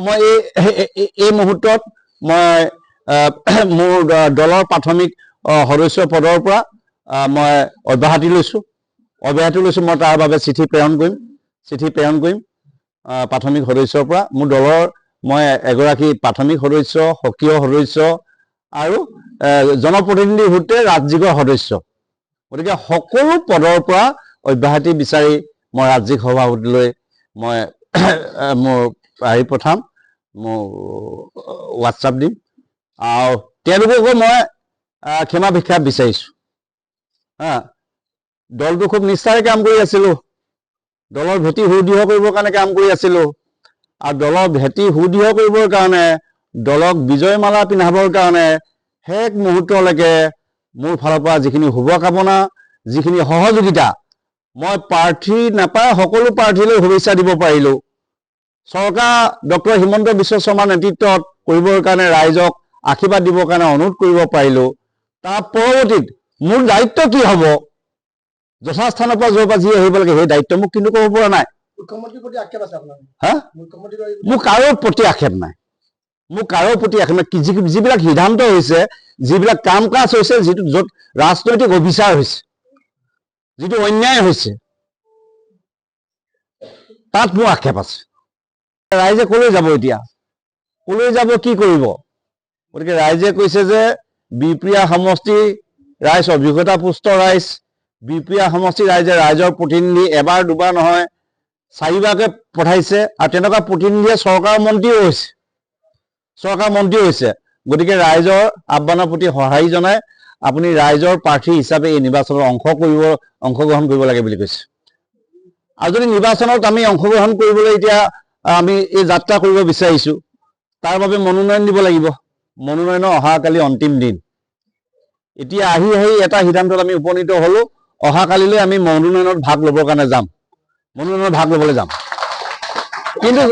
মই এই মুহূৰ্তত মই মোৰ দলৰ প্ৰাথমিক সদস্য পদৰ পৰা মই অব্যাহতি লৈছোঁ। মই তাৰ বাবে চিঠি প্ৰেৰণ কৰিম প্ৰাথমিক সদস্যৰ পৰা। মোৰ দলৰ মই এগৰাকী প্ৰাথমিক সদস্য, সক্ৰিয় সদস্য আৰু জনপ্ৰতিনিধিৰ সৈতে ৰাজ্যিকৰ সদস্য। গতিকে সকলো পদৰ পৰা অব্যাহতি বিচাৰি মই ৰাজ্যিক সভাপতিলৈ মই মোৰ পঠাম, মোৰ হোৱাটছআপ দিম। আৰু তেওঁলোককো মই ক্ষমা ভিক্ষা বিচাৰিছোঁ। দলটো খুব নিষ্ঠাৰে কাম কৰি আছিলোঁ, দলৰ ভেটি সুদৃঢ় কৰিবৰ কাৰণে কাম কৰি আছিলোঁ। আৰু দলৰ ভেটি সুদৃঢ় কৰিবৰ কাৰণে, দলক বিজয়মালা পিন্ধাবৰ কাৰণে শেষ মুহূৰ্তলৈকে মোৰ ফালৰ পৰা যিখিনি শুভকামনা, যিখিনি সহযোগিতা, মই প্ৰাৰ্থী নাপায় সকলো প্ৰাৰ্থীলৈ শুভেচ্ছা দিব পাৰিলোঁ। চৰকাৰ ডক্টৰ হিমন্ত বিশ্ব শৰ্মাৰ নেতৃত্বত কৰিবৰ কাৰণে ৰাইজক আশীৰ্বাদ দিবৰ কাৰণে অনুৰোধ কৰিব পাৰিলোঁ। তাৰ পৰৱৰ্তীত মোৰ দায়িত্ব কি হ'ব, যথাস্থানৰ পৰা য'ৰ পৰা যি আহিব লাগে সেই দায়িত্ব মোক কিন্তু ক'ব পৰা নাই। মুখ্যমন্ত্ৰীৰ প্ৰতি আক্ষেপ আছে আপোনাৰ? মোৰ কাৰো প্ৰতি আক্ষেপ নাই। যিবিলাক সিদ্ধান্ত হৈছে, যিবিলাক কাম কাজ হৈছে, য'ত ৰাজনৈতিক অবিচাৰ হৈছে, যিটো অন্যায় হৈছে, তাত মোৰ আক্ষেপ আছে। ৰাইজে কলৈ যাব এতিয়া, কলৈ যাব, কি কৰিব? গতিকে ৰাইজে কৈছে যে বিহপুৰীয়া সমষ্টি ৰাইজ অভিজ্ঞতাপুষ্ট ৰাইজ, বিহপুৰীয়া সমষ্টি ৰাইজৰ প্ৰতিনিধি এবাৰ দুবাৰ নহয় 4বাৰকৈ পঠাইছে। আৰু তেনেকুৱা প্ৰতিনিধিয়ে চৰকাৰৰ মন্ত্ৰীও হৈছে। গতিকে ৰাইজৰ আহ্বানৰ প্ৰতি সঁহাৰি জনাই আপুনি ৰাইজৰ প্ৰাৰ্থী হিচাপে এই নিৰ্বাচনত অংশগ্ৰহণ কৰিব লাগে বুলি কৈছে। আৰু যদি নিৰ্বাচনত আমি অংশগ্ৰহণ কৰিবলৈ এতিয়া আমি এই যাত্ৰা কৰিব বিচাৰিছোঁ, তাৰ বাবে মনোনয়ন দিব লাগিব। মনোনয়নৰ অহাকালি অন্তিম দিন। এতিয়া আহি এটা সিদ্ধান্তত আমি উপনীত হ'লোঁ, অহাকালিলৈ আমি মনোনয়নত ভাগ ল'বৰ কাৰণে যাম, মনোনয়নত ভাগ ল'বলৈ যাম। কিন্তু